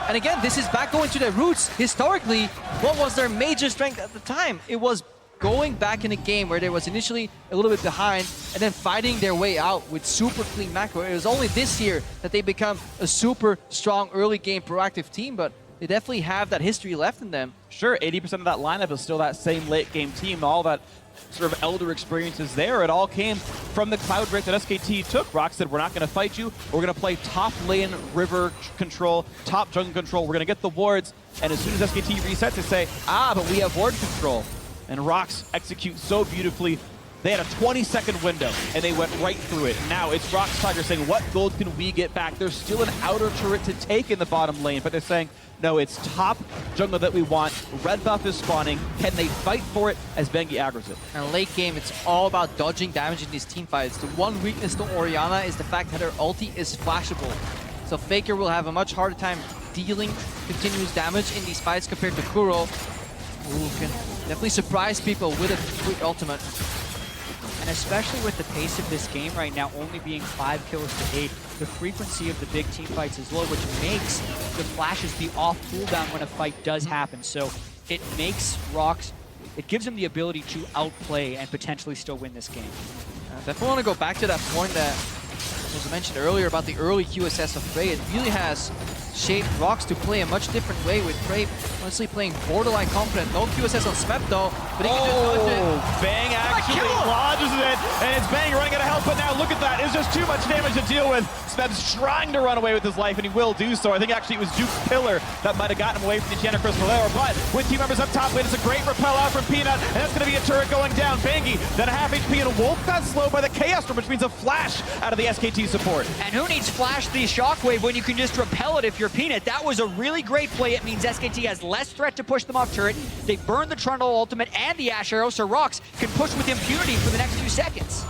And again, this is back going to their roots. Historically, what was their major strength at the time? It was going back in a game where they was initially a little bit behind and then fighting their way out with super clean macro. It was only this year that they become a super strong early game proactive team, but they definitely have that history left in them. Sure, 80% of that lineup is still that same late game team. All that sort of elder experiences there. It all came from the Cloud Break that SKT took. ROX said, we're not going to fight you. We're going to play top lane river control, top jungle control. We're going to get the wards. And as soon as SKT resets, they say, but we have ward control. And ROX execute so beautifully. They had a 20-second window, and they went right through it. Now it's ROX Tiger saying, what gold can we get back? There's still an outer turret to take in the bottom lane, but they're saying, no, it's top jungle that we want. Red buff is spawning. Can they fight for it as Bengi aggro's it? And late game, it's all about dodging damage in these team fights. The one weakness to Orianna is the fact that her ulti is flashable. So Faker will have a much harder time dealing continuous damage in these fights compared to Kuro, who can definitely surprise people with a quick ultimate. And especially with the pace of this game right now, only being 5 kills to 8, the frequency of the big team fights is low, which makes the flashes be off cooldown when a fight does happen. So it makes ROX, it gives them the ability to outplay and potentially still win this game. Definitely want to go back to that point that was mentioned earlier about the early QSS of Prey. It really has shaped ROX to play a much different way, with Prey honestly playing borderline confident. No QSS on Smep though, but he can just dodge it. Bang actually lodges it, and it's Bang running out of health, but now look at that. It's just too much damage to deal with. Smep's trying to run away with his life, and he will do so. I think actually it was Duke's pillar that might have gotten him away from the Enchanted Crystal Arrow, but with team members up top, it's a great repel out from Peanut, and that's going to be a turret going down. Bangy, then a half HP, and Wolf got slowed by the Chaos Storm, which means a flash out of the SKT support. And who needs flash the shockwave when you can just repel it if you're Peanut? That was a really great play. It means SKT has less threat to push them off turret. They burn the Trundle ultimate and the Ash Arrow, so ROX can push with impunity for the next few seconds.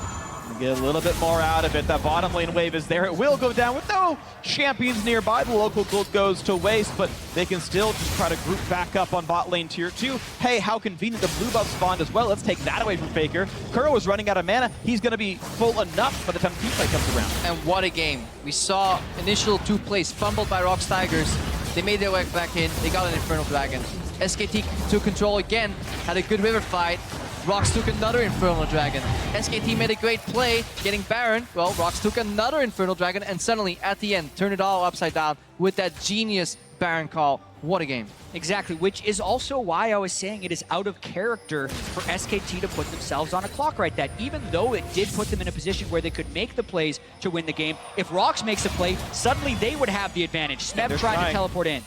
Get a little bit more out of it. That bottom lane wave is there. It will go down with no champions nearby. The local gold goes to waste, but they can still just try to group back up on bot lane tier 2. Hey, how convenient. The blue buff spawned as well. Let's take that away from Faker. Kuro is running out of mana. He's going to be full enough by the time team fight comes around. And what a game. We saw initial 2 plays fumbled by ROX Tigers. They made their way back in. They got an Infernal Dragon. SKT took control again, had a good river fight. ROX took another Infernal Dragon. SKT made a great play, getting Baron. Well, ROX took another Infernal Dragon, and suddenly, at the end, turned it all upside down with that genius Baron call. What a game. Exactly, which is also why I was saying it is out of character for SKT to put themselves on a clock like that. Even though it did put them in a position where they could make the plays to win the game, if ROX makes a play, suddenly they would have the advantage. Smeb tried to teleport in.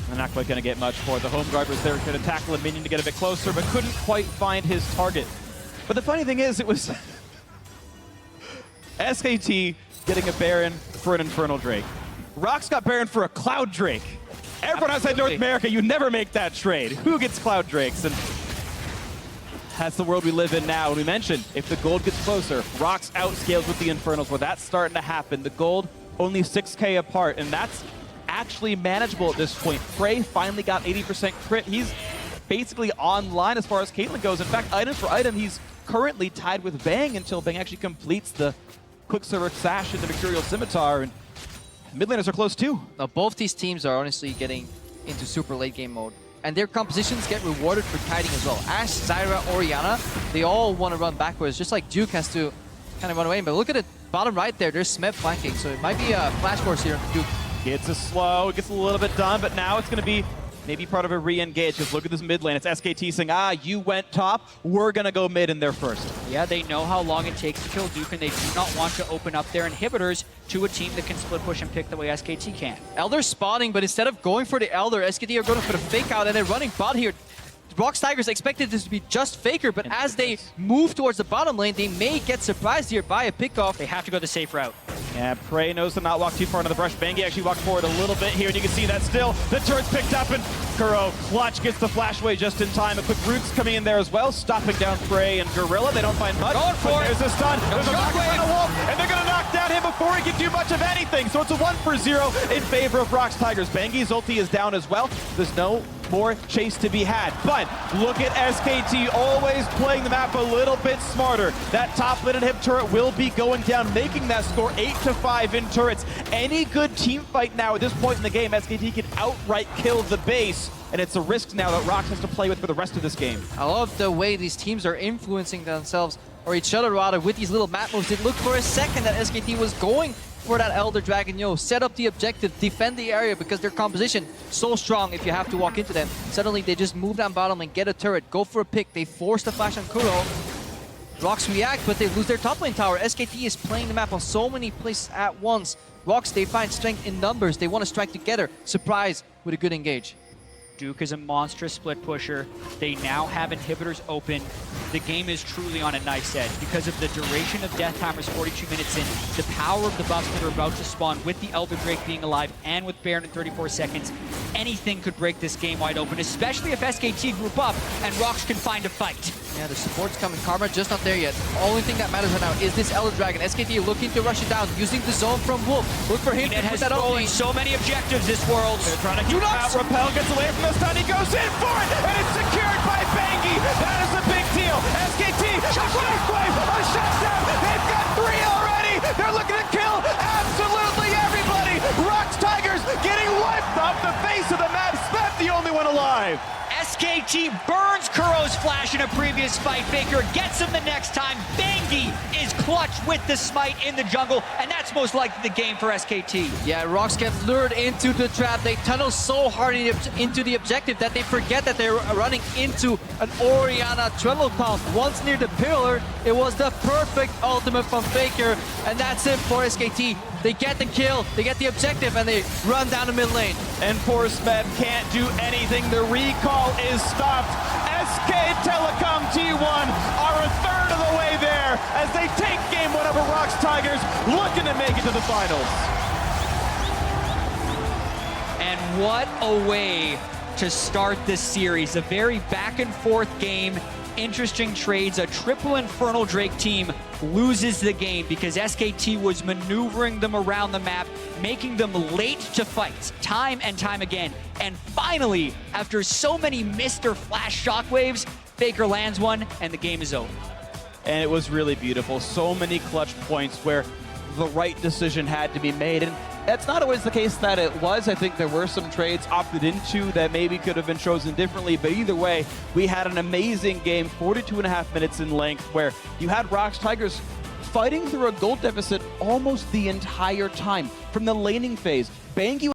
They're not quite going to get much for it. The home guard was there, going to tackle a minion to get a bit closer, but couldn't quite find his target. But the funny thing is, it was SKT getting a Baron for an Infernal Drake. ROX got Baron for a Cloud Drake. Everyone outside North America, you never make that trade. Who gets Cloud Drakes? And that's the world we live in now. And we mentioned, if the gold gets closer, ROX outscales with the Infernals. Well, that's starting to happen. The gold only 6k apart, and that's actually manageable at this point. Frey finally got 80% crit. He's basically online as far as Caitlyn goes. In fact, item for item, he's currently tied with Bang until Bang actually completes the Quicksilver Sash into Mercurial Scimitar. And mid laners are close too. Now, both these teams are honestly getting into super late game mode. And their compositions get rewarded for kiting as well. Ashe, Zyra, Orianna, they all want to run backwards, just like Duke has to kind of run away. But look at it, bottom right there, there's Smeb flanking. So it might be a flash force here for Duke. Gets a slow, it gets a little bit done, but now it's going to be maybe part of a re-engage. Because look at this mid lane. It's SKT saying, you went top. We're going to go mid in there first. Yeah, they know how long it takes to kill Duke, and they do not want to open up their inhibitors to a team that can split push and pick the way SKT can. Elder's spawning, but instead of going for the Elder, SKT are going for the fake out, and they're running bot here. ROX Tigers expected this to be just Faker, but as they move towards the bottom lane, they may get surprised here by a pickoff. They have to go the safe route. Yeah, Prey knows to not walk too far into the brush. Bangi actually walked forward a little bit here, and you can see that still. The turret's picked up, and Kuro clutch gets the flash away just in time. A quick Roots coming in there as well, stopping down Prey and Gorilla. They don't find much. Going for it. There's a stun. There's a knock on a Wolf, and they're going to knock down him before he can do much of anything. So it's a 1-for-0 in favor of ROX Tigers. Bangi's ulti is down as well. There's no more chase to be had. But look at SKT always playing the map a little bit smarter. That top lane hip turret will be going down, making that score 8-5 in turrets. Any good team fight now at this point in the game, SKT can outright kill the base. And it's a risk now that ROX has to play with for the rest of this game. I love the way these teams are influencing themselves, or each other rather, with these little map moves. It looked for a second that SKT was going for that Elder Dragon, set up the objective, defend the area, because their composition so strong if you have to walk into them. Suddenly they just move down bottom and get a turret, go for a pick. They force the flash on Kuro. ROX react, but they lose their top lane tower. SKT is playing the map on so many places at once. ROX, they find strength in numbers. They want to strike together. Surprise with a good engage. Duke is a monstrous split pusher. They now have inhibitors open. The game is truly on a knife's edge because of the duration of death timers 42 minutes in, the power of the buffs that are about to spawn with the Elder Drake being alive and with Baron in 34 seconds. Anything could break this game wide open, especially if SKT group up and ROX can find a fight. Yeah, the support's coming. Karma just not there yet. The only thing that matters right now is this Elder Dragon. SKT looking to rush it down, using the zone from Wolf. Look for him to put that ulti. So many objectives this world. They're trying to keep out. Repel gets away from the stun. He goes in for it, and it's secured by Bangi. That is a big deal. SKT, a shockwave, a shutdown. They've got 3 already. They're looking to kill absolutely everybody. ROX Tigers getting wiped off the face of the map. Smeb the only one alive. SKT burns Kuro's flash in a previous fight. Faker gets him the next time. Bangi is clutch with the smite in the jungle, and that's most likely the game for SKT. Yeah, ROX get lured into the trap. They tunnel so hard into the objective that they forget that they're running into an Orianna treadle comp. Once near the pillar, it was the perfect ultimate from Faker, and that's it for SKT. They get the kill, they get the objective, and they run down the mid lane. And poor Smeb can't do anything. The recall is stopped. SK Telecom T1 are a third of the way there as they take game 1 over ROX Tigers, looking to make it to the finals. And what a way to start this series. A very back and forth game. interesting trades. A triple Infernal Drake team loses the game because SKT was maneuvering them around the map, making them late to fights time and time again. And finally, after so many Mr. Flash shockwaves, Faker lands one and the game is over. And it was really beautiful. So many clutch points where the right decision had to be made. And that's not always the case that it was. I think there were some trades opted into that maybe could have been chosen differently. But either way, we had an amazing game, 42.5 minutes in length, where you had ROX Tigers fighting through a gold deficit almost the entire time. From the laning phase, Bangu